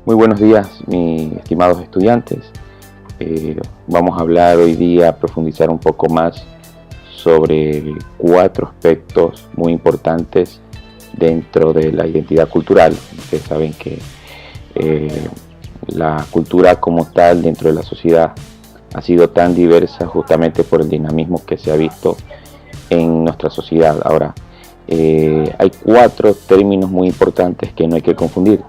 Muy buenos días, mis estimados estudiantes. Vamos a hablar hoy día, profundizar un poco más sobre 4 aspectos muy importantes dentro de la identidad cultural. Ustedes saben que la cultura como tal dentro de la sociedad ha sido tan diversa justamente por el dinamismo que se ha visto en nuestra sociedad. Ahora, hay 4 términos muy importantes que no hay que confundir.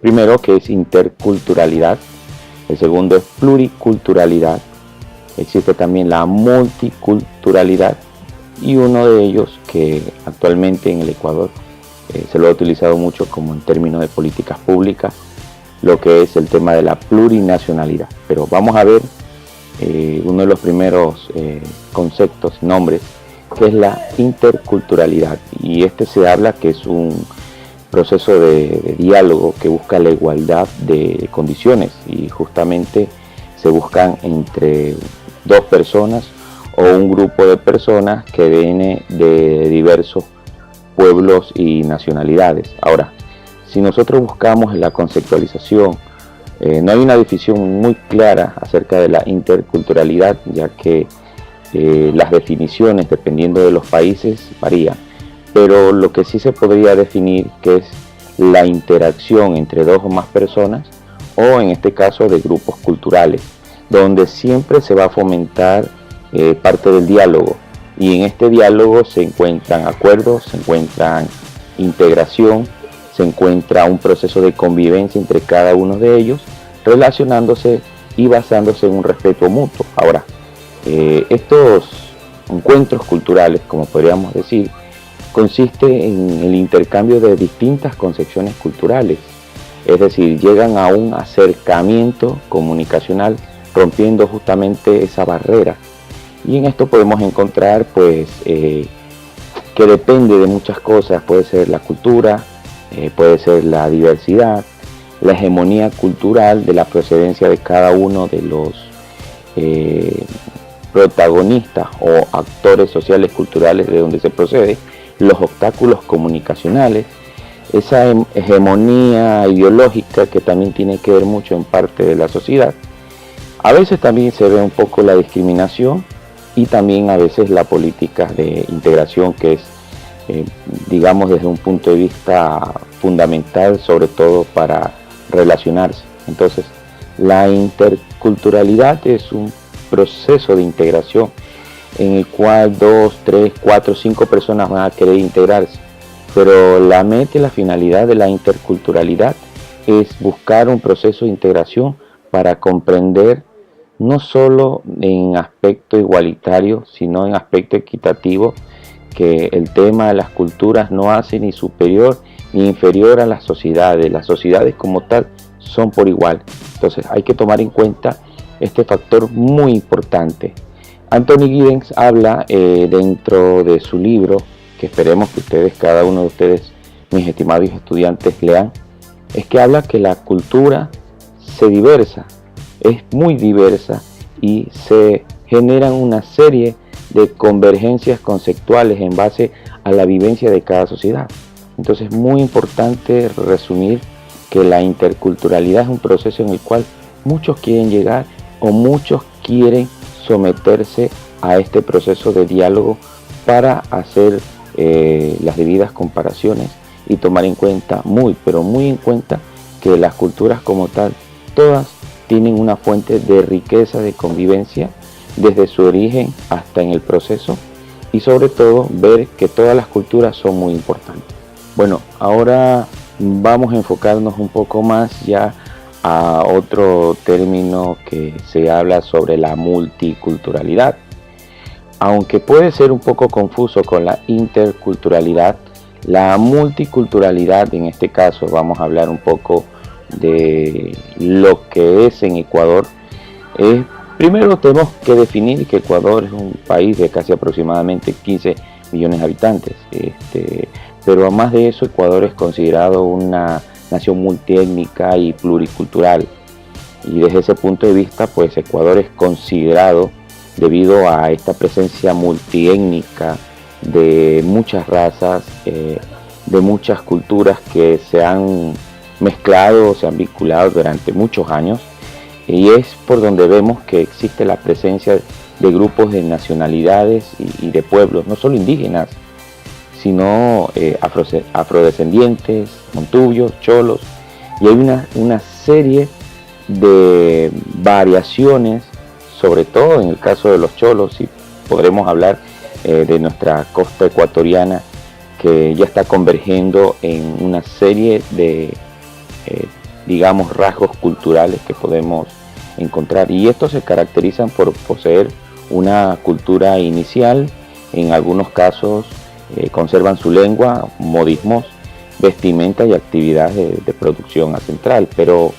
Primero, que es interculturalidad. El segundo es pluriculturalidad. Existe también la multiculturalidad, y uno de ellos que actualmente en el Ecuador se lo ha utilizado mucho como en términos de políticas públicas, lo que es el tema de la plurinacionalidad. Pero vamos a ver uno de los primeros conceptos, nombres, que es la interculturalidad, y se habla que es un proceso de diálogo que busca la igualdad de condiciones, y justamente se buscan entre 2 personas o un grupo de personas que viene de diversos pueblos y nacionalidades. Ahora, si nosotros buscamos la conceptualización, no hay una definición muy clara acerca de la interculturalidad, ya que las definiciones dependiendo de los países varían. Pero lo que sí se podría definir que es la interacción entre 2 o más personas, o en este caso de grupos culturales, donde siempre se va a fomentar parte del diálogo, y en este diálogo se encuentran acuerdos, se encuentran integración, se encuentra un proceso de convivencia entre cada uno de ellos, relacionándose y basándose en un respeto mutuo. Ahora, estos encuentros culturales, como podríamos decir, consiste en el intercambio de distintas concepciones culturales, es decir, llegan a un acercamiento comunicacional, rompiendo justamente esa barrera. Y en esto podemos encontrar que depende de muchas cosas. Puede ser la cultura, puede ser la diversidad, la hegemonía cultural de la procedencia de cada uno de los protagonistas o actores sociales culturales de donde se procede, los obstáculos comunicacionales, esa hegemonía ideológica que también tiene que ver mucho en parte de la sociedad. A veces también se ve un poco la discriminación, y también a veces la política de integración, que es, digamos, desde un punto de vista fundamental, sobre todo para relacionarse. Entonces, la interculturalidad es un proceso de integración en el cual 2, 3, 4, 5 personas van a querer integrarse, pero la meta y la finalidad de la interculturalidad es buscar un proceso de integración para comprender no solo en aspecto igualitario, sino en aspecto equitativo, que el tema de las culturas no hace ni superior ni inferior a las sociedades como tal son por igual. Entonces hay que tomar en cuenta este factor muy importante. Anthony Giddens habla dentro de su libro, que esperemos que ustedes, cada uno de ustedes, mis estimados estudiantes, lean, es que habla que la cultura es muy diversa, y se generan una serie de convergencias conceptuales en base a la vivencia de cada sociedad. Entonces es muy importante resumir que la interculturalidad es un proceso en el cual muchos quieren llegar, o muchos quieren someterse a este proceso de diálogo para hacer las debidas comparaciones y tomar en cuenta, pero muy en cuenta, que las culturas como tal, todas tienen una fuente de riqueza de convivencia desde su origen hasta en el proceso, y sobre todo ver que todas las culturas son muy importantes. Bueno, ahora vamos a enfocarnos un poco más ya a otro término que se habla sobre la multiculturalidad. Aunque puede ser un poco confuso con la interculturalidad, la multiculturalidad, en este caso vamos a hablar un poco de lo que es en Ecuador. Primero tenemos que definir que Ecuador es un país de casi aproximadamente 15 millones de habitantes, pero además de eso, Ecuador es considerado una nación multiétnica y pluricultural, y desde ese punto de vista, pues Ecuador es considerado, debido a esta presencia multiétnica de muchas razas, de muchas culturas que se han mezclado, se han vinculado durante muchos años, y es por donde vemos que existe la presencia de grupos de nacionalidades y de pueblos, no solo indígenas, sino afrodescendientes, montubios, cholos, y hay una serie de variaciones, sobre todo en el caso de los cholos, y podremos hablar de nuestra costa ecuatoriana, que ya está convergiendo en una serie de, digamos, rasgos culturales que podemos encontrar, y estos se caracterizan por poseer una cultura inicial. En algunos casos conservan su lengua, modismos, vestimenta y actividades de producción ancestral. Pero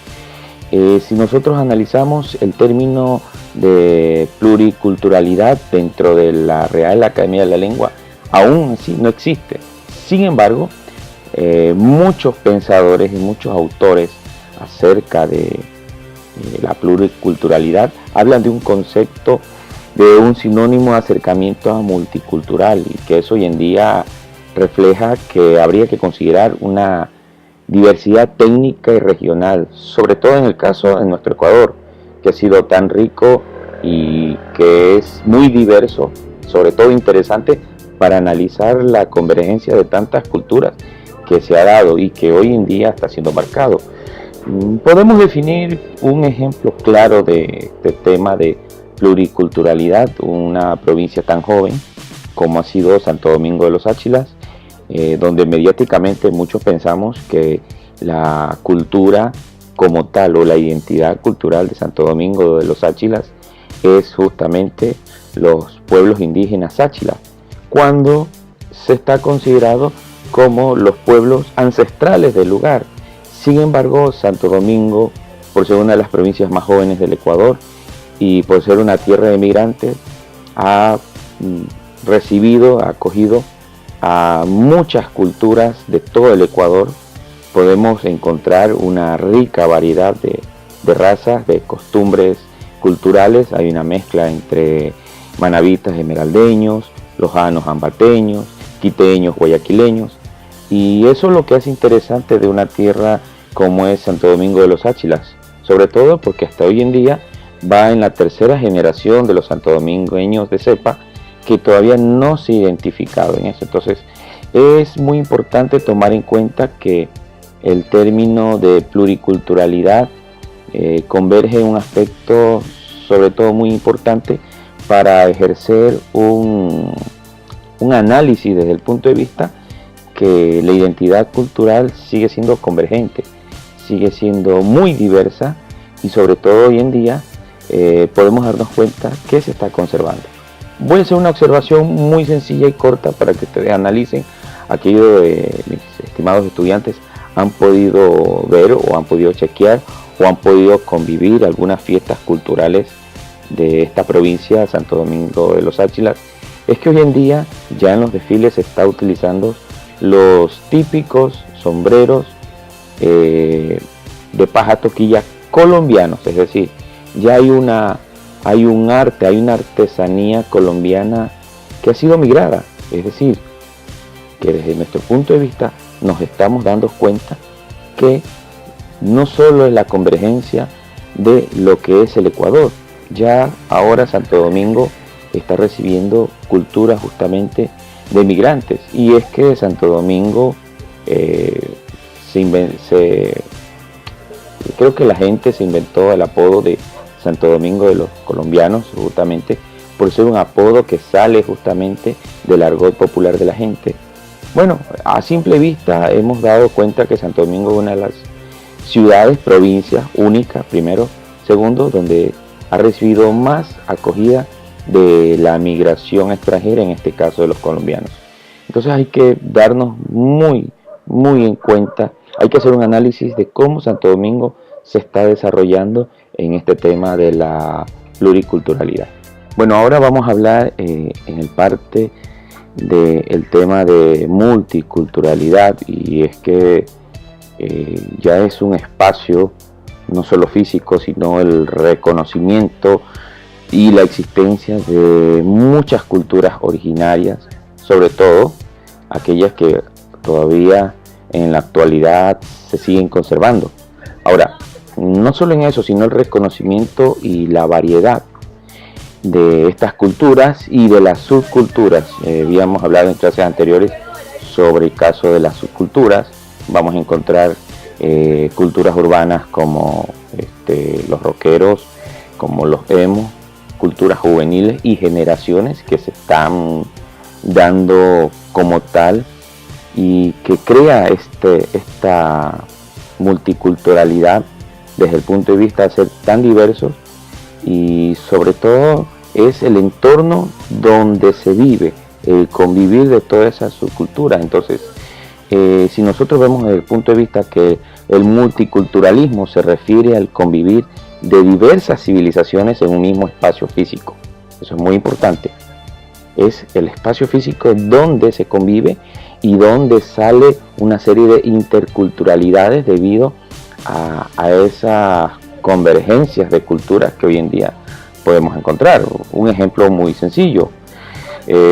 si nosotros analizamos el término de pluriculturalidad dentro de la Real Academia de la Lengua, aún así no existe. Sin embargo, muchos pensadores y muchos autores acerca de la pluriculturalidad hablan de un concepto, de un sinónimo de acercamiento a multicultural, y que eso hoy en día refleja que habría que considerar una diversidad técnica y regional, sobre todo en el caso de nuestro Ecuador, que ha sido tan rico y que es muy diverso, sobre todo interesante para analizar la convergencia de tantas culturas que se ha dado y que hoy en día está siendo marcado. Podemos definir un ejemplo claro de este tema de pluriculturalidad, una provincia tan joven como ha sido Santo Domingo de los Áchilas, donde mediáticamente muchos pensamos que la cultura como tal, o la identidad cultural de Santo Domingo de los Áchilas, es justamente los pueblos indígenas Áchilas, cuando se está considerado como los pueblos ancestrales del lugar. Sin embargo, Santo Domingo, por ser una de las provincias más jóvenes del Ecuador y por ser una tierra de migrantes, ha recibido, ha acogido a muchas culturas de todo el Ecuador. Podemos encontrar una rica variedad de razas, de costumbres culturales. Hay una mezcla entre manabitas esmeraldeños, lojanos ambateños, quiteños, guayaquileños, y eso es lo que hace interesante de una tierra como es Santo Domingo de los Áchilas, sobre todo porque hasta hoy en día va en la tercera generación de los santodomingueños de cepa que todavía no se ha identificado en eso. Entonces es muy importante tomar en cuenta que el término de pluriculturalidad converge en un aspecto sobre todo muy importante para ejercer un análisis desde el punto de vista que la identidad cultural sigue siendo convergente, sigue siendo muy diversa, y sobre todo hoy en día podemos darnos cuenta que se está conservando. Voy a hacer una observación muy sencilla y corta para que ustedes analicen aquello de mis estimados estudiantes han podido ver o han podido chequear o han podido convivir algunas fiestas culturales de esta provincia, Santo Domingo de los Áchilas. Es que hoy en día ya en los desfiles se está utilizando los típicos sombreros de paja toquilla colombianos, es decir, ya hay un arte, hay una artesanía colombiana que ha sido migrada, es decir, que desde nuestro punto de vista nos estamos dando cuenta que no solo es la convergencia de lo que es el Ecuador, ya ahora Santo Domingo está recibiendo cultura justamente de migrantes, y es que Santo Domingo creo que la gente se inventó el apodo de Santo Domingo de los colombianos justamente por ser un apodo que sale justamente del argot popular de la gente. Bueno, a simple vista hemos dado cuenta que Santo Domingo es una de las ciudades, provincias únicas, primero, segundo, donde ha recibido más acogida de la migración extranjera, en este caso de los colombianos. Entonces hay que darnos muy en cuenta, hay que hacer un análisis de cómo Santo Domingo se está desarrollando en este tema de la pluriculturalidad. Bueno, ahora vamos a hablar en el parte del tema de multiculturalidad, y es que ya es un espacio no solo físico, sino el reconocimiento y la existencia de muchas culturas originarias, sobre todo aquellas que todavía en la actualidad se siguen conservando. Ahora, no solo en eso, sino el reconocimiento y la variedad de estas culturas y de las subculturas. Habíamos hablado en clases anteriores sobre el caso de las subculturas. Vamos a encontrar culturas urbanas como los rockeros, como los emos, culturas juveniles y generaciones que se están dando como tal y que crea esta multiculturalidad desde el punto de vista de ser tan diversos, y sobre todo es el entorno donde se vive, el convivir de todas esas subculturas. Entonces, si nosotros vemos desde el punto de vista que el multiculturalismo se refiere al convivir de diversas civilizaciones en un mismo espacio físico, eso es muy importante. Es el espacio físico donde se convive y donde sale una serie de interculturalidades debido a esas convergencias de culturas que hoy en día podemos encontrar. Un ejemplo muy sencillo,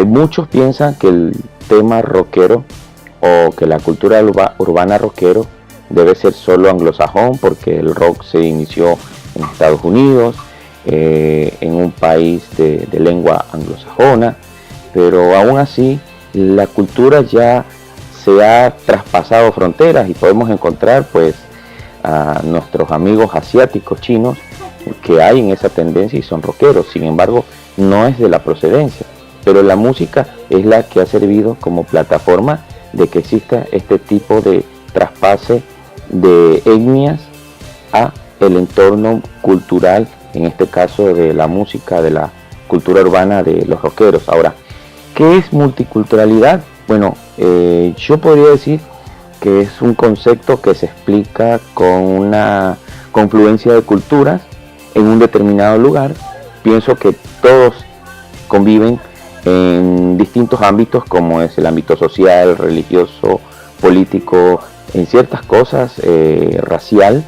muchos piensan que el tema rockero o que la cultura urbana rockero debe ser solo anglosajón, porque el rock se inició en Estados Unidos, en un país de lengua anglosajona, pero aún así la cultura ya se ha traspasado fronteras y podemos encontrar pues a nuestros amigos asiáticos, chinos, que hay en esa tendencia y son rockeros. Sin embargo, no es de la procedencia, pero la música es la que ha servido como plataforma de que exista este tipo de traspase de etnias a el entorno cultural, en este caso de la música, de la cultura urbana de los rockeros. Ahora, ¿qué es multiculturalidad? Bueno, yo podría decir que es un concepto que se explica con una confluencia de culturas en un determinado lugar. Pienso que todos conviven en distintos ámbitos, como es el ámbito social, religioso, político, en ciertas cosas, racial.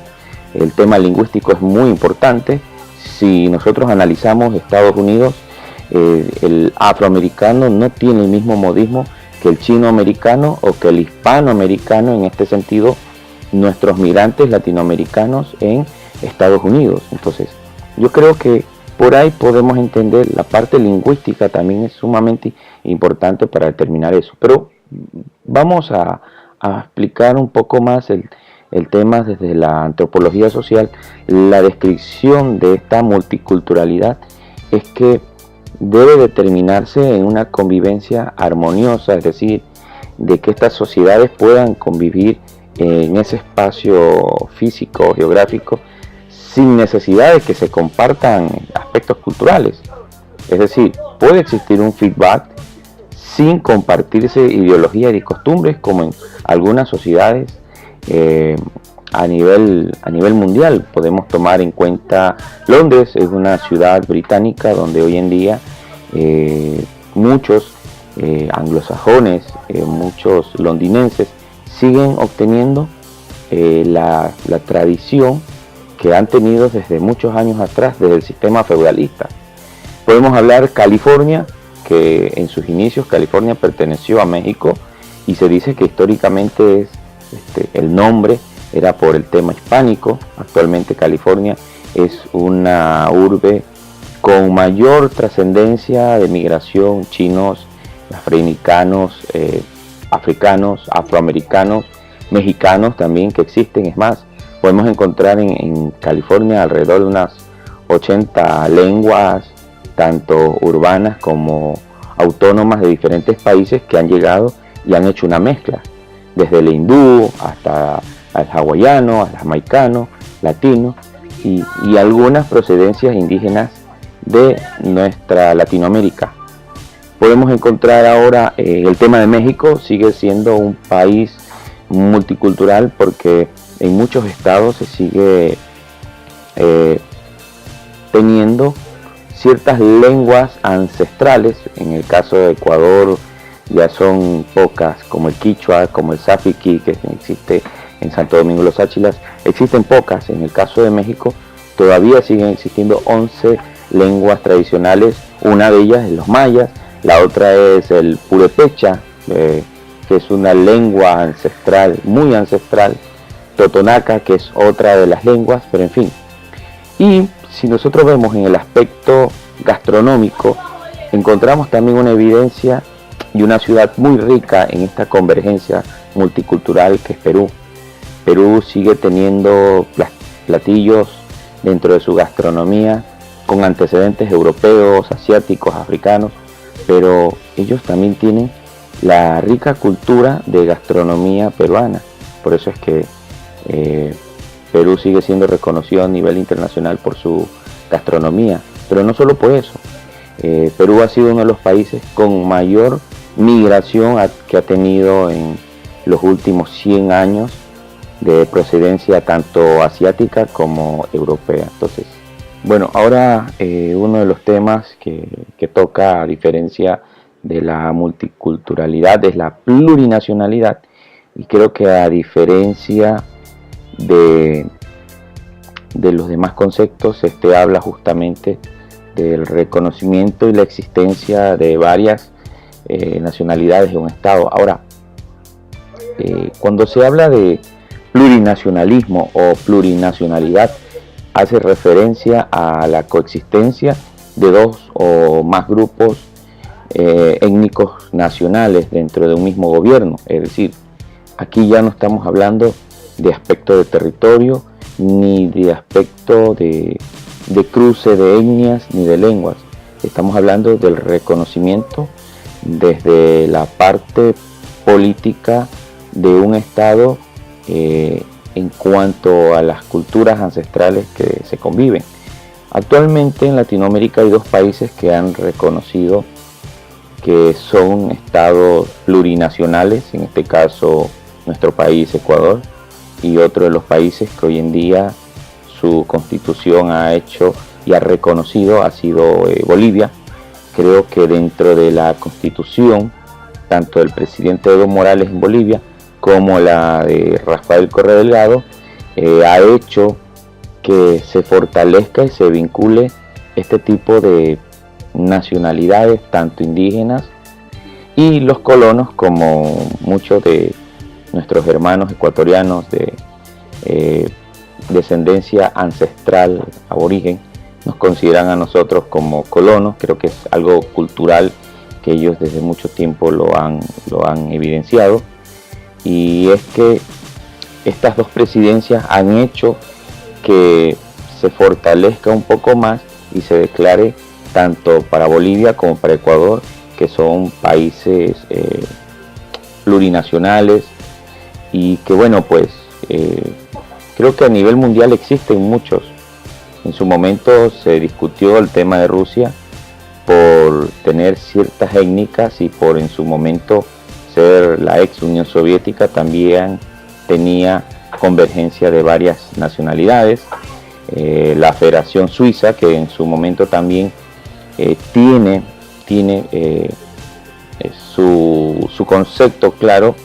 El tema lingüístico es muy importante. Si nosotros analizamos Estados Unidos, el afroamericano no tiene el mismo modismo que el chino-americano o que el hispanoamericano. En este sentido, nuestros migrantes latinoamericanos en Estados Unidos. Entonces, yo creo que por ahí podemos entender la parte lingüística, también es sumamente importante para determinar eso. Pero vamos a explicar un poco más el tema desde la antropología social. La descripción de esta multiculturalidad es que debe determinarse en una convivencia armoniosa, es decir, de que estas sociedades puedan convivir en ese espacio físico, geográfico, sin necesidad de que se compartan aspectos culturales. Es decir, puede existir un feedback sin compartirse ideología y costumbres, como en algunas sociedades a nivel mundial. Podemos tomar en cuenta Londres, es una ciudad británica donde hoy en día muchos anglosajones, muchos londinenses siguen obteniendo la tradición que han tenido desde muchos años atrás, desde el sistema feudalista. Podemos hablar California, que en sus inicios California perteneció a México, y se dice que históricamente el nombre era por el tema hispánico. Actualmente California es una urbe con mayor trascendencia de migración, chinos, africanos, afroamericanos, mexicanos también que existen. Es más, podemos encontrar en California alrededor de unas 80 lenguas, tanto urbanas como autónomas, de diferentes países que han llegado y han hecho una mezcla, desde el hindú hasta el hawaiano, al jamaicano, latino y algunas procedencias indígenas de nuestra Latinoamérica. Podemos encontrar ahora el tema de México. Sigue siendo un país multicultural porque en muchos estados se sigue teniendo ciertas lenguas ancestrales. En el caso de Ecuador ya son pocas, como el quichua, como el safiqui, que existe en Santo Domingo Los Áchilas, existen pocas. En el caso de México todavía siguen existiendo 11 lenguas tradicionales. Una de ellas es los mayas, la otra es el purépecha, que que es una lengua ancestral, muy ancestral, totonaca, que es otra de las lenguas, pero en fin. Y si nosotros vemos en el aspecto gastronómico, encontramos también una evidencia y una ciudad muy rica en esta convergencia multicultural que es Perú. Perú sigue teniendo platillos dentro de su gastronomía con antecedentes europeos, asiáticos, africanos, pero ellos también tienen la rica cultura de gastronomía peruana. Por eso es que Perú sigue siendo reconocido a nivel internacional por su gastronomía, pero no solo por eso. Perú ha sido uno de los países con mayor migración que ha tenido en los últimos 100 años de procedencia tanto asiática como europea. Entonces, bueno, ahora uno de los temas que toca, a diferencia de la multiculturalidad, es la plurinacionalidad, y creo que a diferencia de los demás conceptos, habla justamente del reconocimiento y la existencia de varias nacionalidades de un estado. Ahora, cuando se habla de plurinacionalismo o plurinacionalidad, hace referencia a la coexistencia de dos o más grupos étnicos nacionales dentro de un mismo gobierno. Es decir, aquí ya no estamos hablando de aspecto de territorio, ni de aspecto de cruce de etnias, ni de lenguas. Estamos hablando del reconocimiento desde la parte política de un estado en cuanto a las culturas ancestrales que se conviven. Actualmente en Latinoamérica hay dos países que han reconocido que son estados plurinacionales, en este caso nuestro país, Ecuador, y otro de los países que hoy en día su constitución ha hecho y ha reconocido ha sido Bolivia. Creo que dentro de la constitución, tanto del presidente Evo Morales en Bolivia como la de Rafael Correa Delgado, ha hecho que se fortalezca y se vincule este tipo de nacionalidades, tanto indígenas y los colonos, como muchos de nuestros hermanos ecuatorianos de descendencia ancestral aborigen nos consideran a nosotros como colonos. Creo que es algo cultural que ellos desde mucho tiempo lo han evidenciado, y es que estas dos presidencias han hecho que se fortalezca un poco más y se declare tanto para Bolivia como para Ecuador que son países plurinacionales, y que bueno, pues creo que a nivel mundial existen muchos. En su momento se discutió el tema de Rusia por tener ciertas étnicas y por en su momento ser la ex Unión Soviética, también tenía convergencia de varias nacionalidades. La Federación Suiza, que en su momento también tiene su concepto claro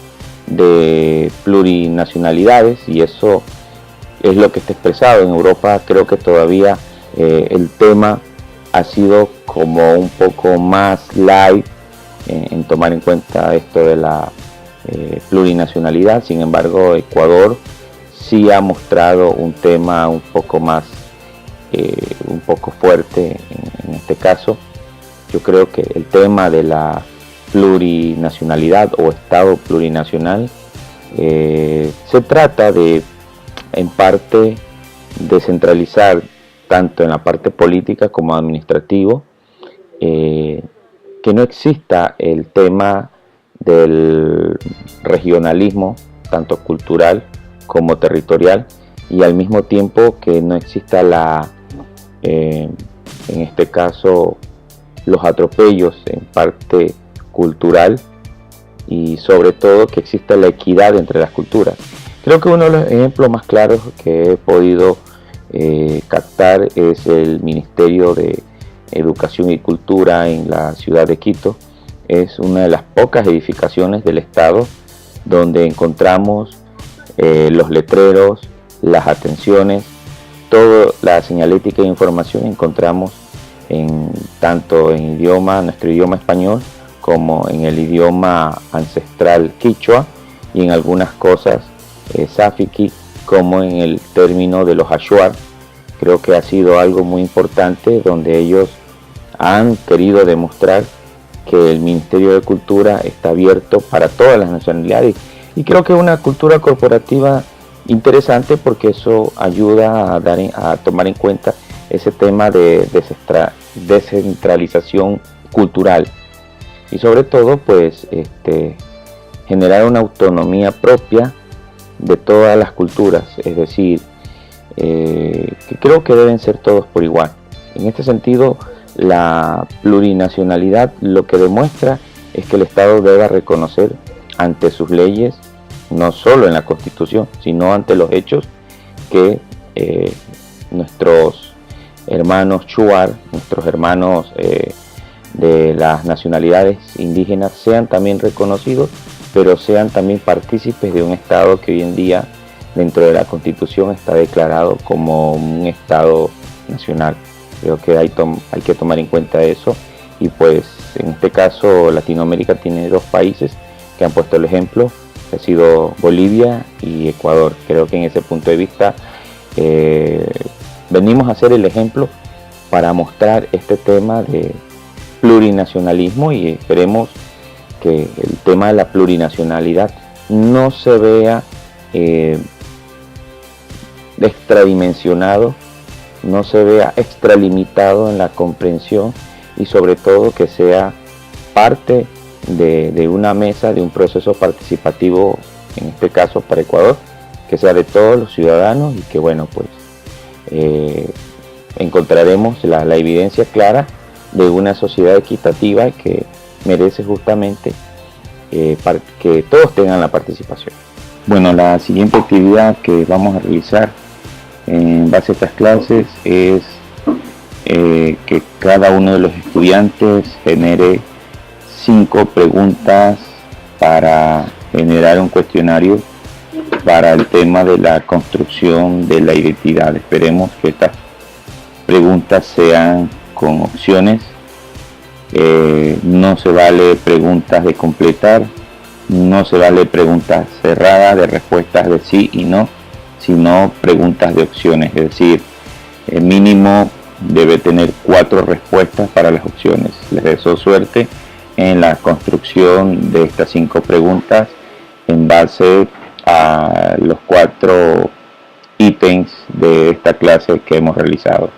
de plurinacionalidades, y eso es lo que está expresado. En Europa creo que todavía el tema ha sido como un poco más light en tomar en cuenta esto de la plurinacionalidad. Sin embargo, Ecuador sí ha mostrado un tema un poco más un poco fuerte en este caso. Yo creo que el tema de la plurinacionalidad o estado plurinacional se trata de, en parte, descentralizar tanto en la parte política como administrativo, que no exista el tema del regionalismo, tanto cultural como territorial, y al mismo tiempo que no exista en este caso los atropellos en parte cultural, y sobre todo que exista la equidad entre las culturas. Creo que uno de los ejemplos más claros que he podido captar es el Ministerio de Educación y Cultura en la ciudad de Quito. Es una de las pocas edificaciones del Estado donde encontramos los letreros, las atenciones, toda la señalética de información encontramos tanto en nuestro idioma español, como en el idioma ancestral quichua, y en algunas cosas Safiki, como en el término de los Ashuar. Creo que ha sido algo muy importante, donde ellos han querido demostrar que el Ministerio de Cultura está abierto para todas las nacionalidades, y creo que es una cultura corporativa interesante, porque eso ayuda a tomar en cuenta ese tema de descentralización cultural, y sobre todo pues generar una autonomía propia de todas las culturas, es decir, que creo que deben ser todos por igual. En este sentido, la plurinacionalidad lo que demuestra es que el Estado debe reconocer ante sus leyes, no solo en la Constitución, sino ante los hechos, que nuestros hermanos Shuar, nuestros hermanos de las nacionalidades indígenas, sean también reconocidos, pero sean también partícipes de un Estado que hoy en día, dentro de la Constitución, está declarado como un Estado nacional. Creo que hay que tomar en cuenta eso, y pues en este caso Latinoamérica tiene dos países que han puesto el ejemplo, que ha sido Bolivia y Ecuador. Creo que en ese punto de vista venimos a ser el ejemplo para mostrar este tema de plurinacionalismo, y esperemos que el tema de la plurinacionalidad no se vea extradimensionado, no se vea extralimitado en la comprensión, y sobre todo que sea parte de una mesa, de un proceso participativo, en este caso para Ecuador, que sea de todos los ciudadanos, y que bueno, pues encontraremos la evidencia clara de una sociedad equitativa que merece justamente que todos tengan la participación. Bueno, la siguiente actividad que vamos a realizar en base a estas clases es que cada uno de los estudiantes genere 5 preguntas para generar un cuestionario para el tema de la construcción de la identidad. Esperemos que estas preguntas sean con opciones. No se vale preguntas de completar, no se vale preguntas cerradas de respuestas de sí y no, sino preguntas de opciones, es decir, el mínimo debe tener 4 respuestas para las opciones. Les deseo suerte en la construcción de estas 5 preguntas en base a los 4 ítems de esta clase que hemos realizado.